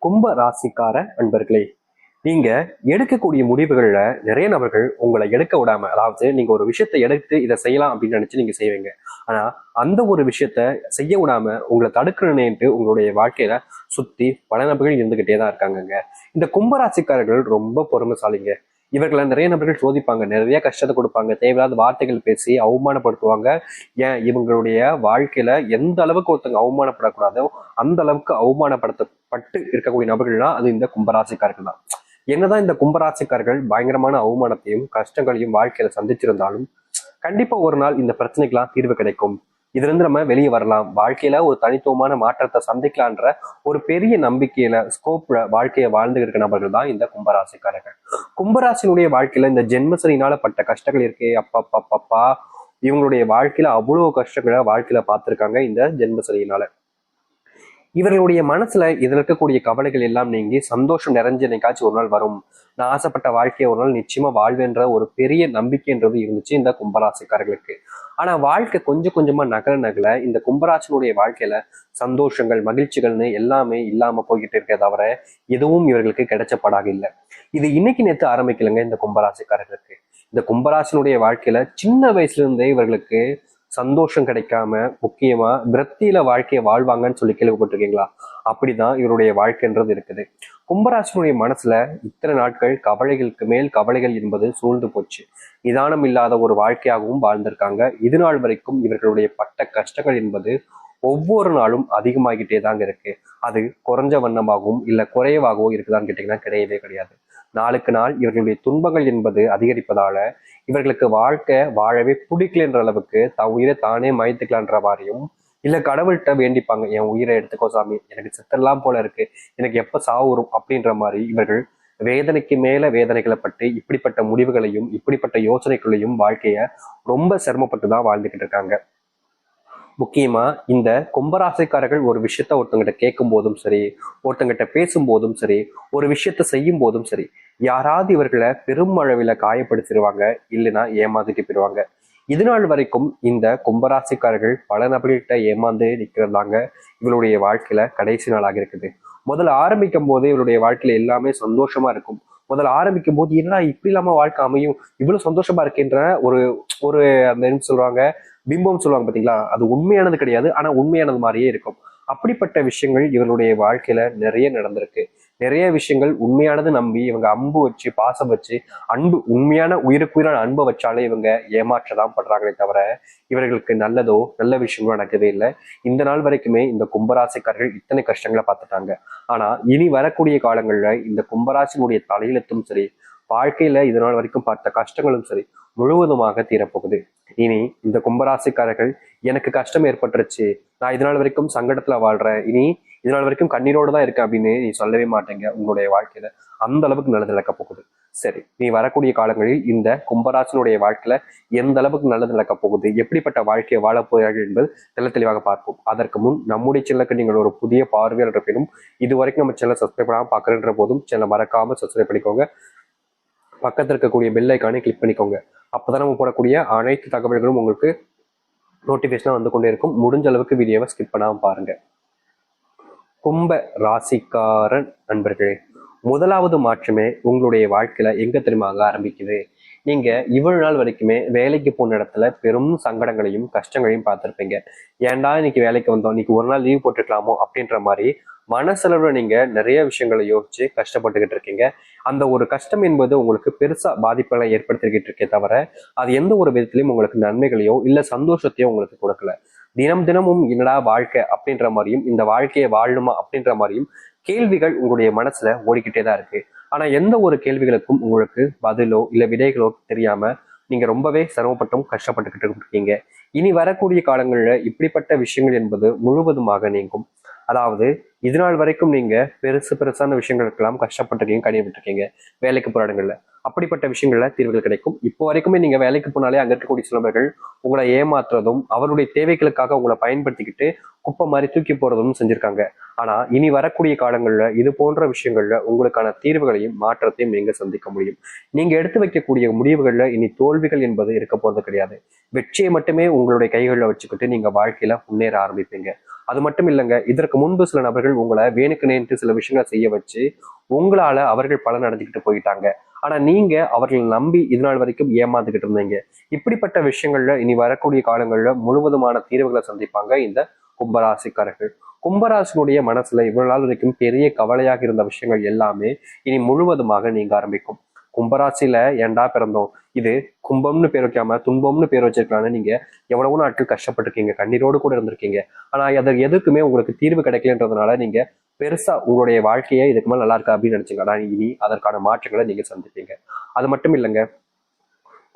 கும்ப ராசிக்கார அன்பர்களே, நீங்க எடுக்கக்கூடிய முடிவுகள்ல நிறைய நபர்கள் உங்களை எடுக்க விடாம, அதாவது நீங்க ஒரு விஷயத்தை எடுத்து இதை செய்யலாம் அப்படின்னு நினைச்சு நீங்க செய்வீங்க. ஆனா அந்த ஒரு விஷயத்த செய்ய விடாம உங்களை தடுக்கணும்னுட்டு உங்களுடைய வாழ்க்கையில சுத்தி பல நபர்கள் இருந்துகிட்டே தான் இருக்காங்கங்க. இந்த கும்பராசிக்காரர்கள் ரொம்ப பொறுமைசாலிங்க. இவர்களை நிறைய நபர்கள் சோதிப்பாங்க, நிறைய கஷ்டத்தை கொடுப்பாங்க, தேவையில்லாத வார்த்தைகள் பேசி அவமானப்படுத்துவாங்க. ஏன் இவங்களுடைய வாழ்க்கையில எந்த அளவுக்கு ஒருத்தங்க அவமானப்படக்கூடாதோ அந்த அளவுக்கு அவமானப்படுத்தப்பட்டு இருக்கக்கூடிய நபர்கள்னா அது இந்த கும்பராசிக்காரர்கள் தான். என்னதான் இந்த கும்பராசிக்காரர்கள் பயங்கரமான அவமானத்தையும் கஷ்டங்களையும் வாழ்க்கையில சந்திச்சிருந்தாலும் கண்டிப்பா ஒரு நாள் இந்த பிரச்சனைக்கெல்லாம் தீர்வு கிடைக்கும். இதுல இருந்து நம்ம வெளியே வரலாம், வாழ்க்கையில ஒரு தனித்துவமான மாற்றத்தை சந்திக்கலான்ற ஒரு பெரிய நம்பிக்கையில ஸ்கோப்ல வாழ்க்கையை வாழ்ந்து இருக்க நபர்கள் தான் இந்த கும்பராசிக்காரர்கள். கும்பராசினுடைய வாழ்க்கையில இந்த ஜென்மசனினால பட்ட கஷ்டங்கள் இருக்கே அப்பா, இவங்களுடைய வாழ்க்கையில அவ்வளவு கஷ்டங்களை வாழ்க்கையில பார்த்திருக்காங்க இந்த ஜென்மசனியினால. இவர்களுடைய மனசுல இதுல இருக்கக்கூடிய கவலைகள் எல்லாம் நீங்கி சந்தோஷம் நிறைஞ்ச என்னைக்காச்சும் ஒரு நாள் வரும், நான் ஆசைப்பட்ட வாழ்க்கையை ஒரு நாள் நிச்சயமா வாழ்வேன்ற ஒரு பெரிய நம்பிக்கைன்றது இருந்துச்சு இந்த கும்பராசிக்காரர்களுக்கு. ஆனா வாழ்க்கை கொஞ்சம் கொஞ்சமா நகர நகல இந்த கும்பராசினுடைய வாழ்க்கையில சந்தோஷங்கள் மகிழ்ச்சிகள்னு எல்லாமே இல்லாம போய்கிட்டு இருக்கே தவிர எதுவும் இவர்களுக்கு கிடைச்சப்படாக இல்லை. இது இன்னைக்கு நேற்று ஆரம்பிக்கலைங்க இந்த கும்பராசிக்காரர்களுக்கு. இந்த கும்பராசினுடைய வாழ்க்கையில சின்ன வயசுல இருந்தே இவர்களுக்கு சந்தோஷம் கிடைக்காம முக்கியமா விரக்தியில வாழ்க்கையை வாழ்வாங்கன்னு சொல்லி கேள்விப்பட்டிருக்கீங்களா? அப்படிதான் இவருடைய வாழ்க்கைன்றது இருக்குது. கும்பராசினுடைய மனசுல இத்தனை நாட்கள் கவலைகளுக்கு மேல் கவலைகள் என்பது சூழ்ந்து போச்சு. நிதானம் இல்லாத ஒரு வாழ்க்கையாகவும் வாழ்ந்திருக்காங்க. இது நாள் வரைக்கும் இவர்களுடைய பட்ட கஷ்டங்கள் என்பது ஒவ்வொரு நாளும் அதிகமாகிட்டே தாங்க இருக்கு. அது குறைஞ்ச வண்ணமாகவும் இல்ல குறைவாகவும் இருக்குதான்னு கேட்டீங்கன்னா கிடையவே கிடையாது. நாளுக்கு நாள் இவர்களுடைய துன்பங்கள் என்பது அதிகரிப்பதால இவர்களுக்கு வாழ்க்கை வாழவே பிடிக்கலன்ற அளவுக்கு உயிரை தானே மாய்த்துக்கலான்ற மாதிரியும் இல்ல கடவுள்கிட்ட வேண்டிப்பாங்க, என் உயிரை எடுத்துக்கோ சாமி, எனக்கு செத்தெல்லாம் போல இருக்கு, எனக்கு எப்ப சாவு வரும் அப்படின்ற மாதிரி இவர்கள் வேதனைக்கு மேல வேதனைகளை பட்டு இப்படிப்பட்ட முடிவுகளையும் இப்படிப்பட்ட யோசனைகளையும் வாழ்க்கைய ரொம்ப சிரமப்பட்டு தான் வாழ்ந்துகிட்டு இருக்காங்க. முக்கியமா இந்த கும்பராசிக்காரர்கள் ஒரு விஷயத்த ஒருத்தங்கிட்ட கேட்கும் போதும் சரி, ஒருத்தங்கிட்ட பேசும்போதும் சரி, ஒரு விஷயத்த செய்யும் போதும் சரி, யாராவது இவர்களை பெரும் அளவில் காயப்படுத்திடுவாங்க, இல்லைன்னா ஏமாத்திட்டு போயிடுவாங்க. இது நாள் வரைக்கும் இந்த கும்பராசிக்காரர்கள் பல நபர்கள்கிட்ட ஏமாந்து நிற்கிறதாங்க இவளுடைய வாழ்க்கையில கடைசி நாளாக இருக்குது. முதல்ல ஆரம்பிக்கும் போது இவருடைய வாழ்க்கையில எல்லாமே சந்தோஷமா இருக்கும். முதல்ல ஆரம்பிக்கும் போது என்னடா இப்படி இல்லாம வாழ்க்கை அமையும், இவ்வளவு சந்தோஷமா இருக்குன்ற ஒரு ஒரு அந்த என்ன சொல்றாங்க, பிம்பம் சொல்லுவாங்க பார்த்தீங்களா, அது உண்மையானது கிடையாது, ஆனா உண்மையானது மாதிரியே இருக்கும். அப்படிப்பட்ட விஷயங்கள் இவருடைய வாழ்க்கையில நிறைய நடந்திருக்கு. நிறைய விஷயங்கள் உண்மையானது நம்பி இவங்க அம்பு வச்சு பாசம் வச்சு அன்பு உண்மையான உயிருக்குயிரான அன்பை வச்சாலே இவங்க ஏமாற்றதான் படுறாங்களே தவிர இவர்களுக்கு நல்லதோ நல்ல விஷயங்களோ நடக்கவே இல்லை. இந்த நாள் வரைக்குமே இந்த கும்பராசிக்காரர்கள் இத்தனை கஷ்டங்களை பார்த்துட்டாங்க. ஆனா இனி வரக்கூடிய காலங்கள்ல இந்த கும்பராசினுடைய தலையெழுத்தும் சரி, வாழ்க்கையில இது நாள் வரைக்கும் பார்த்த கஷ்டங்களும் சரி முழுவதுமாக தீரப்போகுது. இனி இந்த கும்பராசிக்காரர்கள் எனக்கு கஷ்டம் ஏற்பட்டுருச்சு, நான் இதனால் வரைக்கும் சங்கடத்துல வாழ்றேன், இனி இதனால் வரைக்கும் கண்ணீரோடு தான் இருக்கேன் அப்படின்னு நீ சொல்லவே மாட்டேங்க. உங்களுடைய வாழ்க்கையில அந்த அளவுக்கு நல்லது நடக்க போகுது. சரி, நீ வரக்கூடிய காலங்களில் இந்த கும்பராசினுடைய வாழ்க்கையில எந்த அளவுக்கு நல்லது நடக்க போகுது, எப்படிப்பட்ட வாழ்க்கையை வாழ போகிறார்கள் என்பது தெளிவாக பார்ப்போம். அதற்கு முன் நம்முடைய சேனலுக்கு நீங்கள் ஒரு புதிய பார்வையாளர் இருப்பினும் இது வரைக்கும் நம்ம சேனல் சப்ஸ்கிரைப் பண்ணாமல் பார்க்குறன்ற போதும் சேனலை மறக்காம சப்ஸ்கிரைப் பண்ணிக்கோங்க. பக்கத்தில் இருக்கக்கூடிய பெல் ஐக்கானை கிளிக் பண்ணிக்கோங்க. அப்போதான் நம்ம போடக்கூடிய அனைத்து தகவல்களும் உங்களுக்கு நோட்டிஃபிகேஷனாக வந்து கொண்டே இருக்கும். முடிஞ்ச அளவுக்கு வீடியோவை ஸ்கிப் பண்ணாமல் பாருங்க. கும்ப ராசிக்காரன் நண்பர்களே, முதலாவது மாற்றமே உங்களுடைய வாழ்க்கையில எங்க தெரியுமா ஆரம்பிக்குது? நீங்க இவ்வளவு நாள் வரைக்குமே வேலைக்கு போன இடத்துல பெரும் சங்கடங்களையும் கஷ்டங்களையும் பார்த்துருப்பீங்க. ஏன்டா இன்னைக்கு வேலைக்கு வந்தோம், இன்னைக்கு ஒரு நாள் லீவ் போட்டுக்கலாமோ அப்படின்ற மாதிரி மனசளவுல நீங்க நிறைய விஷயங்களை யோசிச்சு கஷ்டப்பட்டுக்கிட்டு இருக்கீங்க. அந்த ஒரு கஷ்டம் என்பது உங்களுக்கு பெருசா பாதிப்புகளை ஏற்படுத்திக்கிட்டு இருக்கே தவிர அது எந்த ஒரு விதத்திலையும் உங்களுக்கு நன்மைகளையோ இல்ல சந்தோஷத்தையோ உங்களுக்கு கொடுக்கல. தினம் தினமும் என்னடா வாழ்க்கை அப்படின்ற மாதிரியும் இந்த வாழ்க்கையை வாழணுமா அப்படின்ற மாதிரியும் கேள்விகள் உங்களுடைய மனசுல ஓடிக்கிட்டே தான் இருக்கு. ஆனா எந்த ஒரு கேள்விகளுக்கும் உங்களுக்கு பதிலோ இல்ல விடைகளோ தெரியாம நீங்க ரொம்பவே சிரமப்பட்டும் கஷ்டப்பட்டுக்கிட்டு இருக்கீங்க. இனி வரக்கூடிய காலங்கள்ல இப்படிப்பட்ட விஷயங்கள் என்பது முழுவதுமாக நீங்கும். அதாவது இது நாள் வரைக்கும் நீங்க பெருசான விஷயங்களுக்கெல்லாம் கஷ்டப்பட்டிருக்கீங்க, கடினப்பட்டிருக்கீங்க வேலைக்கு போற இடங்கள்ல. அப்படிப்பட்ட விஷயங்கள்ல தீர்வுகள் கிடைக்கும். இப்போ வரைக்குமே நீங்க வேலைக்கு போனாலே அங்க இருக்கக்கூடிய சிலவர்கள் உங்களை ஏமாற்றுறதும் அவருடைய தேவைகளுக்காக உங்களை பயன்படுத்திக்கிட்டு குப்பை மாதிரி தூக்கி போறதும் செஞ்சிருக்காங்க. ஆனா இனி வரக்கூடிய காலங்கள்ல இது போன்ற விஷயங்கள்ல உங்களுக்கான தீர்வுகளையும் மாற்றத்தையும் நீங்க சந்திக்க முடியும். நீங்க எடுத்து வைக்கக்கூடிய முடிவுகள்ல இனி தோல்விகள் என்பது இருக்க போறது கிடையாது. வெற்றியை மட்டுமே உங்களுடைய கைகளில் வச்சுக்கிட்டு நீங்க வாழ்க்கையில முன்னேற ஆரம்பிப்பீங்க. அது மட்டும் இல்லைங்க, இதற்கு முன்பு சில நபர்கள் உங்களை வேணுக்கு நேர்த்து சில விஷயங்களை செய்ய வச்சு உங்களால அவர்கள் பலன் அடைஞ்சுக்கிட்டு போயிட்டாங்க. ஆனா நீங்க அவர்களை நம்பி இது நாள் வரைக்கும் ஏமாந்துகிட்டு இருந்தீங்க. இப்படிப்பட்ட விஷயங்கள்ல இனி வரக்கூடிய காலங்கள்ல முழுவதுமான தீர்வுகளை சந்திப்பாங்க இந்த கும்பராசிக்காரர்கள். கும்பராசினுடைய மனசுல இவ்வளவு நாள் வரைக்கும் பெரிய கவலையாக இருந்த விஷயங்கள் எல்லாமே இனி முழுவதுமாக நீங்க ஆரம்பிக்கும். கும்பராசியில ஏன்டா பிறந்தோம், இது கும்பம்னு பேர் வைக்காம துன்பம்னு பேர் வச்சிருக்கலாம்னு நீங்க எவ்வளவோ நாட்கள் கஷ்டப்பட்டிருக்கீங்க, கண்ணீரோடு கூட இருந்திருக்கீங்க. ஆனா அது எதுக்குமே உங்களுக்கு தீர்வு கிடைக்கலன்றதுனால நீங்க பெருசா உங்களுடைய வாழ்க்கையை இதுக்கு மேல நல்லா இருக்கா அப்படின்னு நினைச்சீங்க. ஆனா இனி அதற்கான மாற்றங்களை நீங்க சந்திப்பீங்க. அது மட்டும் இல்லைங்க,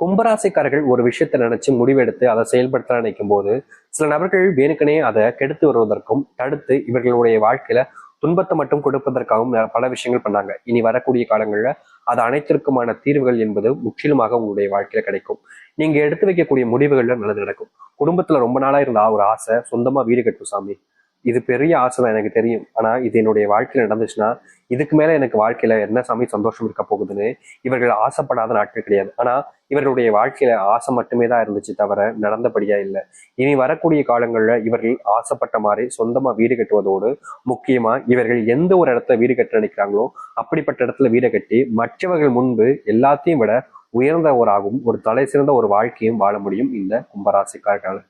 கும்பராசிக்காரர்கள் ஒரு விஷயத்தை நினைச்சு முடிவெடுத்து அதை செயல்படுத்த நினைக்கும் போது சில நபர்கள் வேணுக்கனே அதை கெடுத்து வருவதற்கும் தடுத்து இவர்களுடைய வாழ்க்கையில துன்பத்தை மட்டும் கொடுப்பதற்காகவும் பல விஷயங்கள் பண்ணாங்க. இனி வரக்கூடிய காலங்கள்ல அது அனைத்திற்குமான தீர்வுகள் என்பது முற்றிலுமாக உங்களுடைய வாழ்க்கையில கிடைக்கும். நீங்க எடுத்து வைக்கக்கூடிய முடிவுகள்ல நல்லது நடக்கும். குடும்பத்துல ரொம்ப நாளா இருந்த ஒரு ஆசை, சொந்தமா வீடு கட்டும் சாமி, இது பெரிய ஆசை தான் எனக்கு தெரியும். ஆனா இது என்னுடைய வாழ்க்கையில நடந்துச்சுன்னா இதுக்கு மேல எனக்கு வாழ்க்கையில என்ன சாமி சந்தோஷம் இருக்க போகுதுன்னு இவர்கள் ஆசைப்படாத நாட்கள் கிடையாது. ஆனா இவர்களுடைய வாழ்க்கையில ஆசை மட்டுமே தான் இருந்துச்சு தவிர நடந்தபடியா இல்லை. இனி வரக்கூடிய காலங்கள்ல இவர்கள் ஆசைப்பட்ட மாதிரி சொந்தமா வீடு கட்டுவதோடு முக்கியமா இவர்கள் எந்த ஒரு இடத்துல வீடு கட்ட நினைக்கிறாங்களோ அப்படிப்பட்ட இடத்துல வீடு கட்டி மற்றவர்கள் முன்பு எல்லாத்தையும் விட உயர்ந்தவராகவும் ஒரு தலை சிறந்த ஒரு வாழ்க்கையும் வாழ முடியும் இந்த கும்பராசிக்காரர்கள்.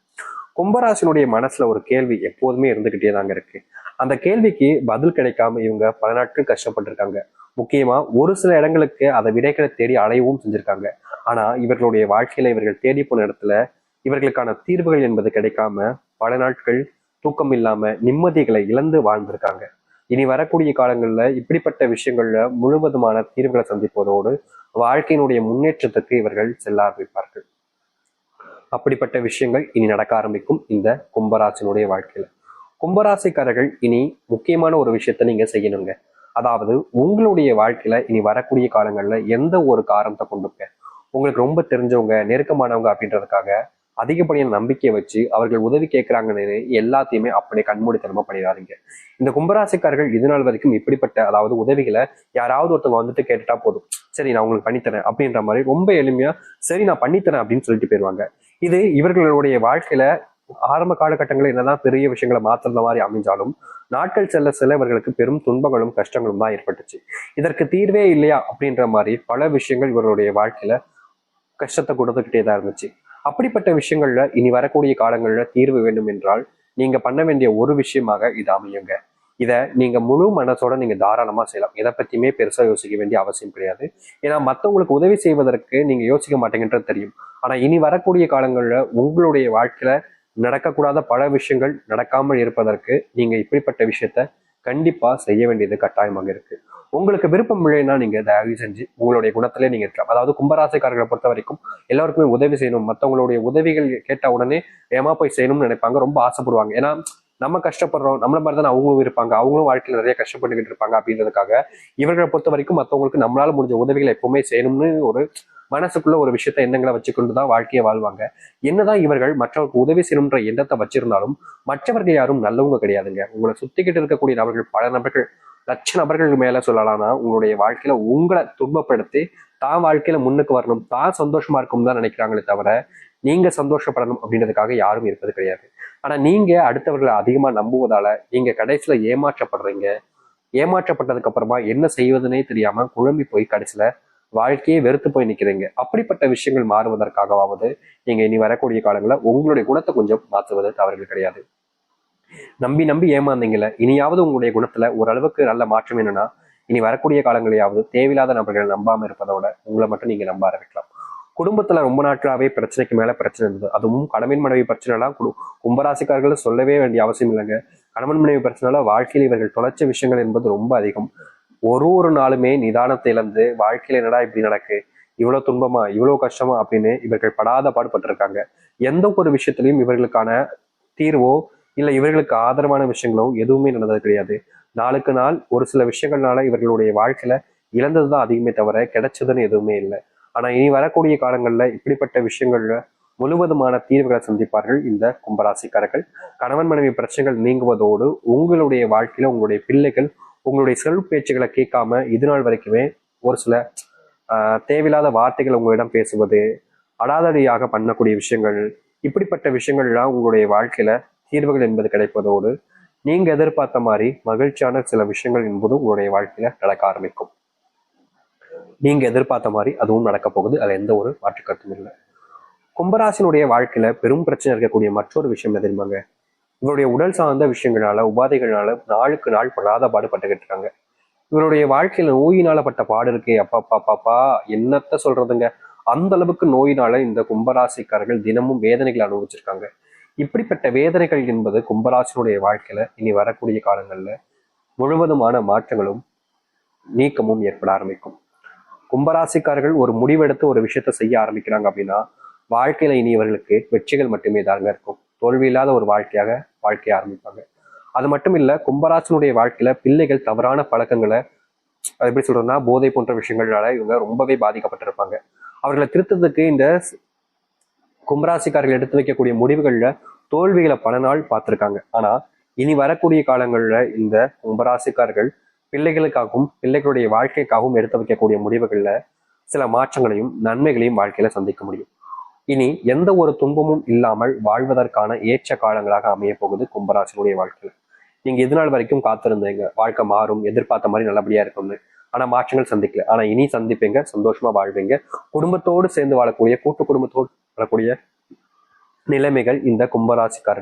கும்பராசினுடைய மனசுல ஒரு கேள்வி எப்போதுமே இருந்துகிட்டே தாங்க இருக்கு. அந்த கேள்விக்கு பதில் கிடைக்காம இவங்க பல நாட்கள் கஷ்டப்பட்டிருக்காங்க. முக்கியமா ஒரு சில இடங்களுக்கு அதை விடைகளை தேடி அலையவும் செஞ்சிருக்காங்க. ஆனா இவர்களுடைய வாழ்க்கையில இவர்கள் தேடி போன இடத்துல இவர்களுக்கான தீர்வுகள் என்பது கிடைக்காம பல நாட்கள் தூக்கம் இல்லாம நிம்மதிகளை இழந்து வாழ்ந்திருக்காங்க. இனி வரக்கூடிய காலங்கள்ல இப்படிப்பட்ட விஷயங்கள்ல முழுவதுமான தீர்வுகளை சந்திப்பதோடு வாழ்க்கையினுடைய முன்னேற்றத்துக்கு இவர்கள் செல்ல ஆரம்பிப்பார்கள். அப்படிப்பட்ட விஷயங்கள் இனி நடக்க ஆரம்பிக்கும் இந்த கும்பராசினுடைய வாழ்க்கையில. கும்பராசிக்காரர்கள் இனி முக்கியமான ஒரு விஷயத்த நீங்க செய்யணுங்க. அதாவது உங்களுடைய வாழ்க்கையில இனி வரக்கூடிய காலங்கள்ல எந்த ஒரு காரணத்தை கொண்டுங்க உங்களுக்கு ரொம்ப தெரிஞ்சவங்க நெருக்கமானவங்க அப்படின்றதுக்காக அதிகப்படியான நம்பிக்கையை வச்சு அவர்கள் உதவி கேட்கிறாங்கன்னு எல்லாத்தையுமே அப்படியே கண்மூடித்தனமா பண்ணிடாதீங்க. இந்த கும்பராசிக்காரர்கள் இது நாள் வரைக்கும் இப்படிப்பட்ட அதாவது உதவிகளை யாராவது ஒருத்தவங்க வந்துட்டு கேட்டுட்டா போதும், சரி நான் உங்களுக்கு பண்ணித்தரேன் அப்படின்ற மாதிரி ரொம்ப எளிமையா சரி நான் பண்ணித்தரேன் அப்படின்னு சொல்லிட்டு போயிருவாங்க. இது இவர்களுடைய வாழ்க்கையில ஆரம்ப காலகட்டங்களில் என்னதான் பெரிய விஷயங்களை மாற்றுற மாதிரி அமைஞ்சாலும் நாட்கள் செல்ல செல்ல இவர்களுக்கு பெரும் துன்பங்களும் கஷ்டங்களும் தான் ஏற்பட்டுச்சு. இதற்கு தீர்வே இல்லையா அப்படின்ற மாதிரி பல விஷயங்கள் இவர்களுடைய வாழ்க்கையில கஷ்டத்தை கொடுத்துக்கிட்டே தான் இருந்துச்சு. அப்படிப்பட்ட விஷயங்கள்ல இனி வரக்கூடிய காலங்கள்ல தீர்வு வேண்டும் என்றால் நீங்க பண்ண வேண்டிய ஒரு விஷயமாக இது அமையுங்க. இதை நீங்க முழு மனசோட நீங்க தாராளமா செய்யலாம். எதை பத்தியுமே பெருசா யோசிக்க வேண்டிய அவசியம் கிடையாது. ஏன்னா மற்றவங்களுக்கு உதவி செய்வதற்கு நீங்க யோசிக்க மாட்டேங்கன்றது தெரியும். ஆனா இனி வரக்கூடிய காலங்கள்ல உங்களுடைய வாழ்க்கையில நடக்கக்கூடாத பல விஷயங்கள் நடக்காமல் இருப்பதற்கு நீங்க இப்படிப்பட்ட விஷயத்த கண்டிப்பா செய்ய வேண்டியது கட்டாயமாக இருக்கு. உங்களுக்கு விருப்பம் இல்லைன்னா நீங்க தயவு செஞ்சு உங்களுடைய குணத்திலே நீங்க இருக்கலாம். அதாவது கும்பராசிக்காரர்களை பொறுத்த வரைக்கும் எல்லாருக்குமே உதவி செய்யணும், மற்றவங்களுடைய உதவிகள் கேட்ட உடனே ஏமா போய் செய்யணும்னு நினைப்பாங்க, ரொம்ப ஆசைப்படுவாங்க. ஏன்னா நம்ம கஷ்டப்படுறோம், நம்மள மாதிரி தானே அவங்களும் இருப்பாங்க, அவங்களும் வாழ்க்கையில் நிறைய கஷ்டப்பட்டுக்கிட்டு இருப்பாங்க அப்படின்றதுக்காக இவர்களை பொறுத்த வரைக்கும் மற்றவங்களுக்கு நம்மளால முடிஞ்ச உதவிகளை எப்பவுமே செய்யணும்னு ஒரு மனசுக்குள்ள ஒரு விஷயத்த எண்ணங்களை வச்சுக்கொண்டுதான் வாழ்க்கையை வாழ்வாங்க. என்னதான் இவர்கள் மற்றவருக்கு உதவி செய்யணுன்ற எண்ணத்தை வச்சிருந்தாலும் மற்றவர்கள் யாரும் நல்லவங்க கிடையாதுங்க. உங்களை சுத்திக்கிட்டு இருக்கக்கூடிய நபர்கள் பல நபர்கள் லட்ச நபர்கள் மேல சொல்லலாம்னா உங்களுடைய வாழ்க்கையில உங்களை துன்பப்படுத்தி தான் வாழ்க்கையில முன்னுக்கு வரணும், தான் சந்தோஷமா இருக்கும் தான் நினைக்கிறாங்களே தவிர நீங்க சந்தோஷப்படணும் அப்படின்றதுக்காக யாரும் இருப்பது கிடையாது. ஆனா நீங்க அடுத்தவர்களை அதிகமா நம்புவதால நீங்க கடைசியில ஏமாற்றப்படுறீங்க. ஏமாற்றப்பட்டதுக்கு அப்புறமா என்ன செய்வதுனே தெரியாம குழம்பி போய் கடைசியில வாழ்க்கையே வெறுத்து போய் நிக்கிறீங்க. அப்படிப்பட்ட விஷயங்கள் மாறுவதற்காகவாவது நீங்க இனி வரக்கூடிய காலங்களில் உங்களுடைய குணத்தை கொஞ்சம் மாற்றுவது தவறுகள் கிடையாது. நம்பி நம்பி ஏமாந்தீங்கல்ல, இனியாவது உங்களுடைய குணத்துல ஓரளவுக்கு நல்ல மாற்றம் என்னன்னா இனி வரக்கூடிய காலங்களையாவது தேவையில்லாத நபர்களை நம்பாம இருப்பதோட உங்களை மட்டும் நீங்க நம்ப ஆரம்பிக்கலாம். குடும்பத்துல ரொம்ப நாட்களாவே பிரச்சனைக்கு மேல பிரச்சனை இருந்தது, அதுவும் கணவன் மனைவி பிரச்சனைலாம் கும்பராசிக்காரர்கள் சொல்லவே வேண்டிய அவசியம் இல்லைங்க. கணவன் மனைவி பிரச்சனைல வாழ்க்கையில் இவர்கள் தொலைச்ச விஷயங்கள் என்பது ரொம்ப அதிகம். ஒரு நாளுமே நிதானத்தை இழந்து வாழ்க்கையில என்னடா இப்படி நடக்கு, இவ்வளவு துன்பமா இவ்வளவு கஷ்டமா அப்படின்னு இவர்கள் படாத பாடுபட்டிருக்காங்க. எந்த ஒரு விஷயத்திலையும் இவர்களுக்கான தீர்வோ இல்ல இவர்களுக்கு ஆதரவான விஷயங்களோ எதுவுமே நடந்தது கிடையாது. நாளுக்கு நாள் ஒரு சில விஷயங்கள்னால இவர்களுடைய வாழ்க்கையில இழந்ததுதான் அதிகமே தவிர கிடைச்சதுன்னு எதுவுமே இல்லை. ஆனா இனி வரக்கூடிய காலங்கள்ல இப்படிப்பட்ட விஷயங்கள்ல முழுவதுமான தீர்வுகளை சந்திப்பார்கள் இந்த கும்பராசிக்காரர்கள். கணவன் மனைவி பிரச்சனைகள் நீங்குவதோடு உங்களுடைய வாழ்க்கையில உங்களுடைய பிள்ளைகள் உங்களுடைய செல் பேச்சுகளை கேட்காம இது நாள் வரைக்குமே ஒரு சில தேவையில்லாத வார்த்தைகள் உங்களிடம் பேசுவது, அடாதடியாக பண்ணக்கூடிய விஷயங்கள், இப்படிப்பட்ட விஷயங்கள்லாம் உங்களுடைய வாழ்க்கையில தீர்வுகள் என்பது கிடைப்பதோடு நீங்க எதிர்பார்த்த மாதிரி மகிழ்ச்சியான சில விஷயங்கள் என்பதும் உங்களுடைய வாழ்க்கையில நடக்க ஆரம்பிக்கும். நீங்க எதிர்பார்த்த மாதிரி அதுவும் நடக்க போகுது, அதுல எந்த ஒரு மாற்று கருத்தும் இல்லை. கும்பராசினுடைய வாழ்க்கையில பெரும் பிரச்சனை இருக்கக்கூடிய மற்றொரு விஷயம் என்ன தெரியுமாங்க? இவருடைய உடல் சார்ந்த விஷயங்களால உபாதைகளால நாளுக்கு நாள் படாத பாடுபட்டுக்கிட்டு இருக்காங்க. இவருடைய வாழ்க்கையில நோயினால பட்ட பாடு இருக்கே, அப்பா பாப்பா என்னத்த சொல்றதுங்க. அந்த அளவுக்கு நோயினால இந்த கும்பராசிக்காரர்கள் தினமும் வேதனைகள் அனுபவிச்சிருக்காங்க. இப்படிப்பட்ட வேதனைகள் என்பது கும்பராசினுடைய வாழ்க்கையில இனி வரக்கூடிய காலங்கள்ல முழுவதுமான மாற்றங்களும் நீக்கமும் ஏற்பட ஆரம்பிக்கும். கும்பராசிக்காரர்கள் ஒரு முடிவெடுத்து ஒரு விஷயத்த செய்ய ஆரம்பிக்கிறாங்க அப்படின்னா வாழ்க்கையில இனி இவர்களுக்கு வெற்றிகள் மட்டுமே தாங்க இருக்கும். தோல்வி இல்லாத ஒரு வாழ்க்கைய ஆரம்பிப்பாங்க. அது மட்டும் இல்ல, கும்பராசினுடைய வாழ்க்கையில பிள்ளைகள் தவறான பழக்கங்களை, அது எப்படி சொல்றதுன்னா போதை போன்ற விஷயங்களால இவங்க ரொம்பவே பாதிக்கப்பட்டிருப்பாங்க. அவர்களை திருத்தத்துக்கு இந்த கும்பராசிக்காரர்கள் எடுத்து வைக்கக்கூடிய முடிவுகள்ல தோல்விகளை பல நாள் பார்த்திருக்காங்க. ஆனா இனி வரக்கூடிய காலங்கள்ல இந்த கும்பராசிக்காரர்கள் பிள்ளைகளுக்காகவும் பிள்ளைகளுடைய வாழ்க்கைக்காகவும் எடுத்து வைக்கக்கூடிய முடிவுகள்ல சில மாற்றங்களையும் நன்மைகளையும் வாழ்க்கையில சந்திக்க முடியும். இனி எந்த ஒரு துன்பமும் இல்லாமல் வாழ்வதற்கான ஏற்ற காலங்களாக அமைய போகுது கும்பராசினுடைய வாழ்க்கையில. நீங்க இது நாள் வரைக்கும் காத்திருந்தீங்க, வாழ்க்கை மாறும், எதிர்பார்த்த மாதிரி நல்லபடியா இருக்கும்னு. ஆனா மாற்றங்கள் சந்திக்கல. ஆனா இனி சந்திப்பீங்க, சந்தோஷமா வாழ்வீங்க. குடும்பத்தோடு சேர்ந்து வாழக்கூடிய, கூட்டு குடும்பத்தோடு வாழக்கூடிய நிலைமைகள் இந்த கும்பராசிக்காரர்கள்